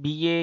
BA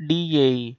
DAE,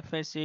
FSA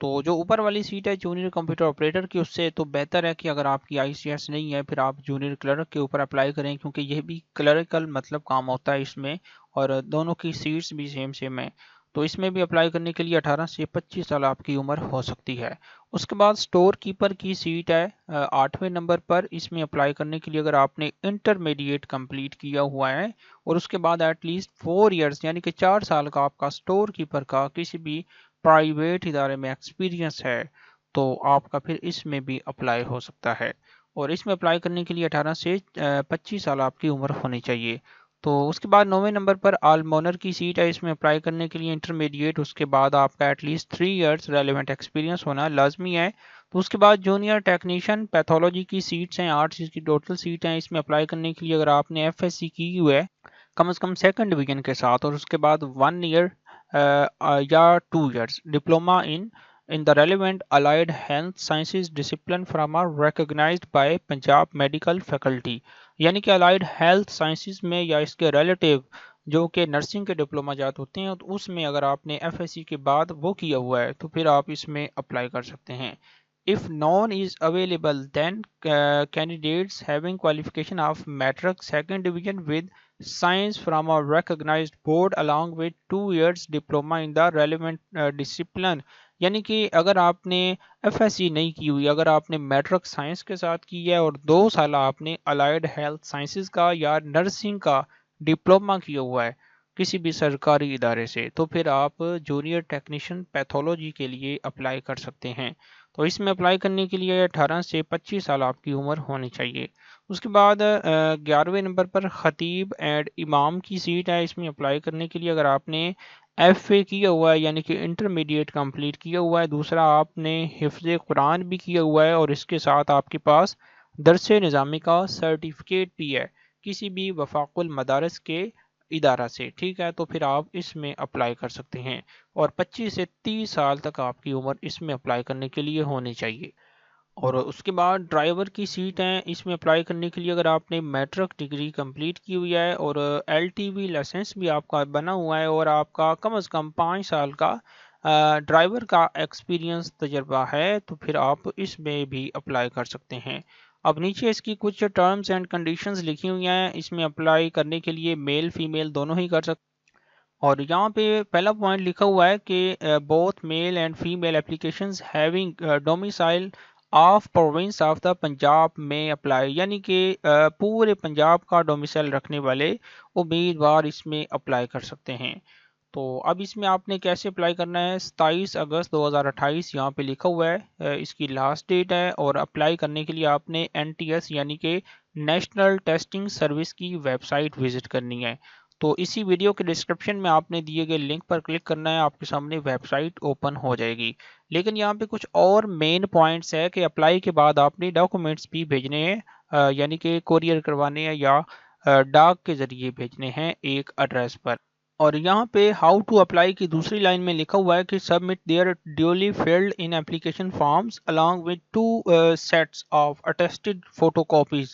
تو جو اوپر والی سیٹ ہے جونیئر کمپیوٹر آپریٹر کی، اس سے تو بہتر ہے کہ اگر آپ کی ICS نہیں ہے پھر آپ جونیئر کلرک کے اوپر اپلائی کریں، کیونکہ یہ بھی کلریکل مطلب کام ہوتا ہے اس میں، اور دونوں کی سیٹس بھی سیم ہیں۔ تو اس میں بھی اپلائی کرنے کے لیے 18 سے 25 سال آپ کی عمر ہو سکتی ہے۔ اس کے بعد سٹور کیپر کی سیٹ ہے 8ویں نمبر پر۔ اس میں اپلائی کرنے کے لیے اگر آپ نے انٹرمیڈیٹ کمپلیٹ کیا ہوا ہے اور اس کے بعد ایٹ لیسٹ 4 ایئرس یعنی کہ 4 سال کا آپ کا سٹور کیپر کا کسی بھی پرائیویٹ ادارے میں ایکسپیرینس ہے تو آپ کا پھر اس میں بھی اپلائی ہو سکتا ہے، اور اس میں اپلائی کرنے کے لیے 18 سے 25 سال آپ کی عمر ہونی چاہیے۔ تو اس کے بعد 9ویں نمبر پر آلمونر کی سیٹ ہے۔ اس میں اپلائی کرنے کے لیے انٹرمیڈیٹ، اس کے بعد آپ کا at least 3 years relevant experience ہونا لازمی ہے۔ تو اس کے بعد جونیئر ٹیکنیشین پیتھولوجی کی سیٹس ہیں 8 کی ٹوٹل سیٹ ہیں۔ اس میں اپلائی کرنے کے لیے اگر آپ نے FSC کی ہوئی ہے کم از کم 2nd ڈویژن کے ساتھ، اور اس کے بعد 1 ایئر یا 2 years diploma in the relevant allied health sciences discipline from a recognized by Punjab medical faculty, یعنی کہ allied health sciences میں یا اس کے ریلیٹیو جو کہ نرسنگ کے ڈپلوما جات ہوتے ہیں، تو اس میں اگر آپ نے FSC کے بعد وہ کیا ہوا ہے تو پھر آپ اس میں اپلائی کر سکتے ہیں۔ If none is available then candidates having qualification of matric 2nd division with science from a recognized board along with 2 years diploma in the relevant discipline، یعنی کہ اگر آپ نے FSC نہیں کی ہوئی، اگر آپ نے میٹرک سائنس کے ساتھ کی ہے اور 2 سال آپ نے الائیڈ ہیلتھ سائنسز کا یا نرسنگ کا ڈپلوما کیا ہوا ہے کسی بھی سرکاری ادارے سے، تو پھر آپ جونیئر ٹیکنیشین پیتھولوجی کے لیے اپلائی کر سکتے ہیں۔ تو اس میں اپلائی کرنے کے لیے 18 سے 25 سال آپ کی عمر ہونی چاہیے۔ اس کے بعد 11ویں نمبر پر خطیب اینڈ امام کی سیٹ ہے۔ اس میں اپلائی کرنے کے لیے اگر آپ نے FA کیا ہوا ہے یعنی کہ انٹرمیڈیٹ کمپلیٹ کیا ہوا ہے، دوسرا آپ نے حفظ قرآن بھی کیا ہوا ہے، اور اس کے ساتھ آپ کے پاس درس نظامی کا سرٹیفکیٹ بھی ہے کسی بھی وفاق المدارس کے ادارہ سے، ٹھیک ہے، تو پھر آپ اس میں اپلائی کر سکتے ہیں، اور 25 سے 30 سال تک آپ کی عمر اس میں اپلائی کرنے کے لیے ہونی چاہیے۔ اور اس کے بعد ڈرائیور کی سیٹ ہیں۔ اس میں اپلائی کرنے کے لیے اگر آپ نے میٹرک ڈگری کمپلیٹ کی ہوئی ہے اور LTV لائسنس بھی آپ کا بنا ہوا ہے اور آپ کا کم از کم 5 سال کا ڈرائیور کا ایکسپیرینس تجربہ ہے تو پھر آپ اس میں بھی اپلائی کر سکتے ہیں۔ اب نیچے اس کی کچھ ٹرمز اینڈ کنڈیشنز لکھی ہوئی ہیں۔ اس میں اپلائی کرنے کے لیے میل فیمیل دونوں ہی کر سکتے ہیں، اور یہاں پہ پہلا پوائنٹ لکھا ہوا ہے کہ both male and female applications having domicile of province of the Punjab میں اپلائی، یعنی کہ پورے پنجاب کا ڈومیسائل رکھنے والے امیدوار اس میں اپلائی کر سکتے ہیں۔ تو اب اس میں آپ نے کیسے اپلائی کرنا ہے، 27 اگست 2028 یہاں پہ لکھا ہوا ہے اس کی لاسٹ ڈیٹ ہے، اور اپلائی کرنے کے لیے آپ نے NTS یعنی کہ نیشنل ٹیسٹنگ سروس کی ویب سائٹ وزٹ کرنی ہے۔ تو اسی ویڈیو کے ڈسکرپشن میں آپ نے دیے گئے لنک پر کلک کرنا ہے، آپ کے سامنے ویب سائٹ اوپن ہو جائے گی۔ لیکن یہاں پہ کچھ اور مین پوائنٹس ہے کہ اپلائی کے بعد آپ نے ڈاکومنٹس بھی بھیجنے ہیں، یعنی کہ کوریئر کروانے ہیں یا ڈاک کے ذریعے بھیجنے ہیں ایک ایڈریس پر۔ اور یہاں پہ ہاؤ ٹو اپلائی کی دوسری لائن میں لکھا ہوا ہے کہ submit their duly filled in application forms along with 2 sets of attested photocopies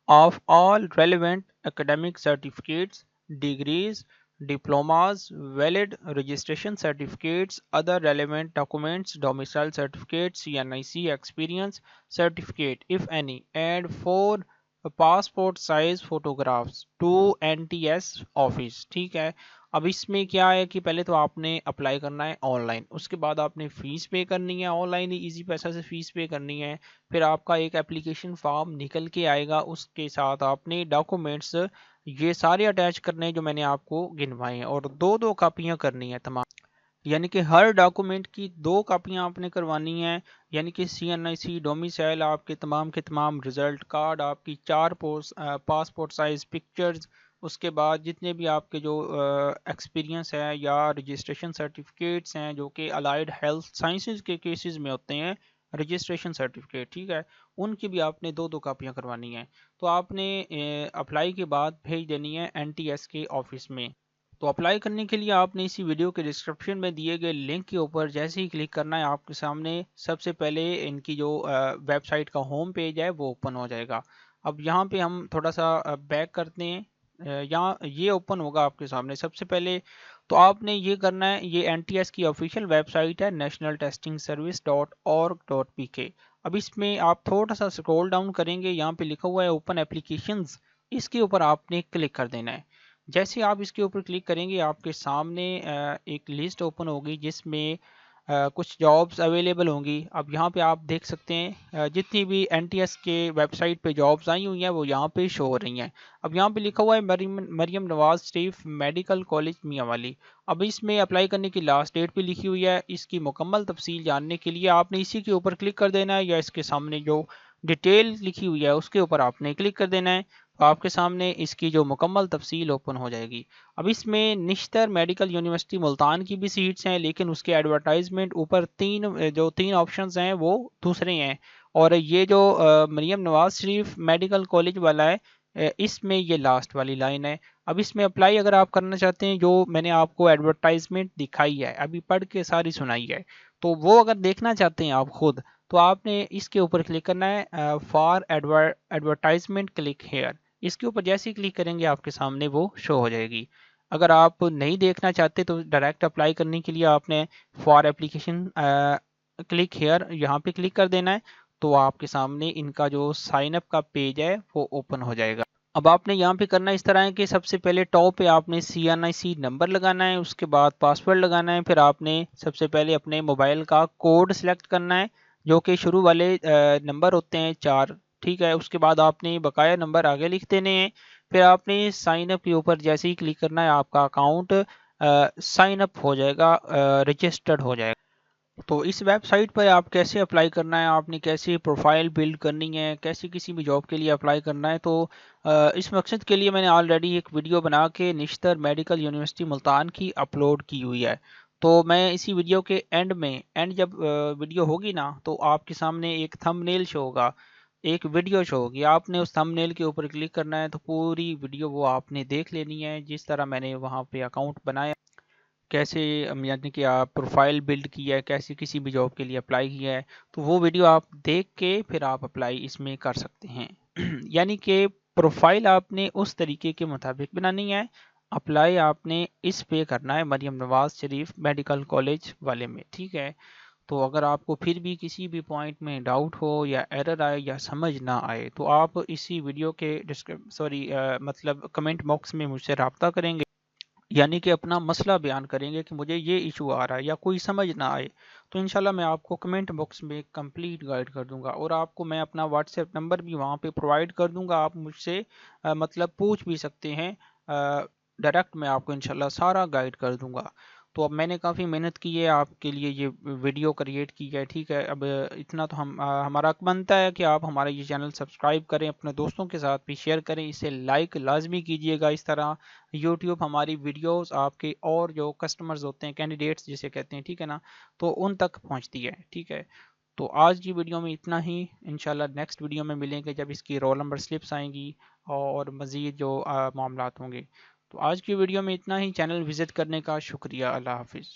of all relevant academic certificates, degrees, diplomas, valid registration certificates, other relevant documents, domicile certificate, CNIC experience certificate if any, and 4 passport size photographs to NTS office، ٹھیک ہے۔ اب اس میں کیا ہے کہ پہلے تو آپ نے اپلائی کرنا ہے آن لائن، اس کے بعد آپ نے فیس پے کرنی ہے، آن لائن ایزی پیسہ سے فیس پے کرنی ہے، پھر آپ کا ایک اپلیکیشن فارم نکل کے آئے گا، اس کے ساتھ آپ نے ڈاکومنٹس یہ سارے اٹیچ کرنے ہیں جو میں نے آپ کو گنوائے ہیں، اور 2 کاپیاں کرنی ہیں تمام، یعنی کہ ہر ڈاکومنٹ کی 2 کاپیاں آپ نے کروانی ہیں، یعنی کہ CNIC ڈومیسائل، آپ کے تمام رزلٹ کارڈ، آپ کی 4 پاسپورٹ سائز پکچرز، اس کے بعد جتنے بھی آپ کے جو ایکسپیرینس ہے یا رجسٹریشن سرٹیفکیٹس ہیں جو کہ الائیڈ ہیلتھ سائنسز کے کیسز میں ہوتے ہیں رجسٹریشن سرٹیفکیٹ، ٹھیک ہے، ان کی بھی آپ نے 2 کاپیاں کروانی ہیں۔ تو آپ نے اپلائی کے بعد بھیج دینی ہے NTS کے آفس میں۔ تو اپلائی کرنے کے لیے آپ نے اسی ویڈیو کے ڈسکرپشن میں دیے گئے لنک کے اوپر جیسے ہی کلک کرنا ہے، آپ کے سامنے سب سے پہلے ان کی جو ویب سائٹ کا ہوم پیج ہے وہ اوپن ہو جائے گا۔ اب یہاں پہ ہم تھوڑا سا بیک کرتے ہیں، یہاں یہ اوپن ہوگا آپ کے سامنے۔ سب سے پہلے تو آپ نے یہ کرنا ہے، یہ NTS کی آفیشیل ویب سائٹ ہے nationaltestingservice.org.pk. اب اس میں آپ تھوڑا سا سکرول ڈاؤن کریں گے، یہاں پہ لکھا ہوا ہے اوپن اپلیکیشنز، اس کے اوپر آپ نے کلک کر دینا ہے۔ جیسے آپ اس کے اوپر کلک کریں گے آپ کے سامنے ایک لسٹ اوپن ہوگی جس میں کچھ جابز اویلیبل ہوں گی۔ اب یہاں پہ آپ دیکھ سکتے ہیں جتنی بھی NTS کے ویب سائٹ پہ جابز آئی ہوئی ہیں وہ یہاں پہ شو ہو رہی ہیں۔ اب یہاں پہ لکھا ہوا ہے مریم نواز شریف میڈیکل کالج میاں والی۔ اب اس میں اپلائی کرنے کی لاسٹ ڈیٹ بھی لکھی ہوئی ہے۔ اس کی مکمل تفصیل جاننے کے لیے آپ نے اسی کے اوپر کلک کر دینا ہے، یا اس کے سامنے جو ڈیٹیل لکھی ہوئی ہے اس کے اوپر آپ نے کلک کر دینا ہے، تو آپ کے سامنے اس کی جو مکمل تفصیل اوپن ہو جائے گی۔ اب اس میں نشتر میڈیکل یونیورسٹی ملتان کی بھی سیٹس ہیں، لیکن اس کے ایڈورٹائزمنٹ اوپر تین آپشنز ہیں وہ دوسرے ہیں، اور یہ جو مریم نواز شریف میڈیکل کالج والا ہے اس میں یہ لاسٹ والی لائن ہے۔ اب اس میں اپلائی اگر آپ کرنا چاہتے ہیں، جو میں نے آپ کو ایڈورٹائزمنٹ دکھائی ہے ابھی پڑھ کے ساری سنائی ہے، تو وہ اگر دیکھنا چاہتے ہیں آپ خود، تو آپ نے اس کے اوپر کلک کرنا ہے فار ایڈورٹائزمنٹ کلک ہیئر۔ اس کے اوپر جیسے ہی کلک کریں گے آپ کے سامنے وہ شو ہو جائے گی۔ اگر آپ نہیں دیکھنا چاہتے تو ڈائریکٹ اپلائی کرنے کے لیے آپ نے فار اپلیکیشن کلک ہیئر یہاں پہ کلک کر دینا ہے، تو آپ کے سامنے ان کا جو سائن اپ کا پیج ہے وہ اوپن ہو جائے گا۔ اب آپ نے یہاں پہ کرنا اس طرح ہے کہ سب سے پہلے ٹاپ پہ آپ نے CNIC نمبر لگانا ہے، اس کے بعد پاسورڈ لگانا ہے، پھر آپ نے سب سے پہلے اپنے موبائل کا کوڈ سلیکٹ کرنا ہے جو کہ شروع والے نمبر ہوتے ہیں 4، ٹھیک ہے۔ اس کے بعد آپ نے بقایا نمبر آگے لکھ دینے ہیں، پھر آپ نے سائن اپ کے اوپر جیسے ہی کلک کرنا ہے آپ کا اکاؤنٹ سائن اپ ہو جائے گا، رجسٹرڈ ہو جائے گا۔ تو اس ویب سائٹ پر آپ کیسے اپلائی کرنا ہے، آپ نے کیسے پروفائل بلڈ کرنی ہے، کیسے کسی بھی جاب کے لیے اپلائی کرنا ہے، تو اس مقصد کے لیے میں نے آلریڈی ایک ویڈیو بنا کے نشتر میڈیکل یونیورسٹی ملتان کی اپلوڈ کی ہوئی ہے۔ تو میں اسی ویڈیو کے اینڈ جب ویڈیو ہوگی نا تو آپ کے سامنے ایک تھم نیل شو ہوگا، ایک ویڈیو شو ہوگی، آپ نے اس تھم نیل کے اوپر کلک کرنا ہے، تو پوری ویڈیو وہ آپ نے دیکھ لینی ہے جس طرح میں نے وہاں پہ اکاؤنٹ بنایا، کیسے یعنی کہ آپ پروفائل بلڈ کیا ہے، کیسے کسی بھی جاب کے لیے اپلائی کیا ہے، تو وہ ویڈیو آپ دیکھ کے پھر آپ اپلائی اس میں کر سکتے ہیں۔ یعنی کہ پروفائل آپ نے اس طریقے کے مطابق بنانی ہے، اپلائی آپ نے اس پہ کرنا ہے مریم نواز شریف میڈیکل کالج والے میں، ٹھیک ہے۔ تو اگر آپ کو پھر بھی کسی بھی پوائنٹ میں ڈاؤٹ ہو یا ایرر آئے یا سمجھ نہ آئے تو آپ اسی ویڈیو کے مطلب کمنٹ باکس میں مجھ سے رابطہ کریں گے، یعنی کہ اپنا مسئلہ بیان کریں گے کہ مجھے یہ ایشو آ رہا ہے یا کوئی سمجھ نہ آئے، تو انشاءاللہ میں آپ کو کمنٹ باکس میں کمپلیٹ گائیڈ کر دوں گا، اور آپ کو میں اپنا واٹس ایپ نمبر بھی وہاں پہ پرووائڈ کر دوں گا، آپ مجھ سے مطلب پوچھ بھی سکتے ہیں، ڈائریکٹ میں آپ کو انشاءاللہ سارا گائیڈ کر دوں گا۔ تو اب میں نے کافی محنت کی ہے آپ کے لیے، یہ ویڈیو کریٹ کی ہے، ٹھیک ہے۔ اب اتنا تو ہمارا حق بنتا ہے کہ آپ ہمارا یہ چینل سبسکرائب کریں، اپنے دوستوں کے ساتھ بھی شیئر کریں، اسے لائک لازمی کیجیے گا، اس طرح یوٹیوب ہماری ویڈیوز آپ کے اور جو کسٹمرز ہوتے ہیں، کینڈیڈیٹس جسے کہتے ہیں، ٹھیک ہے نا، تو ان تک پہنچتی ہے، ٹھیک ہے۔ تو آج کی ویڈیو میں اتنا ہی، انشاءاللہ نیکسٹ ویڈیو میں ملیں گے جب اس کی رول نمبر سلپس آئیں گی اور مزید جو معاملات ہوں گے۔ تو آج کی ویڈیو میں اتنا ہی، چینل وزٹ کرنے کا شکریہ، اللہ حافظ۔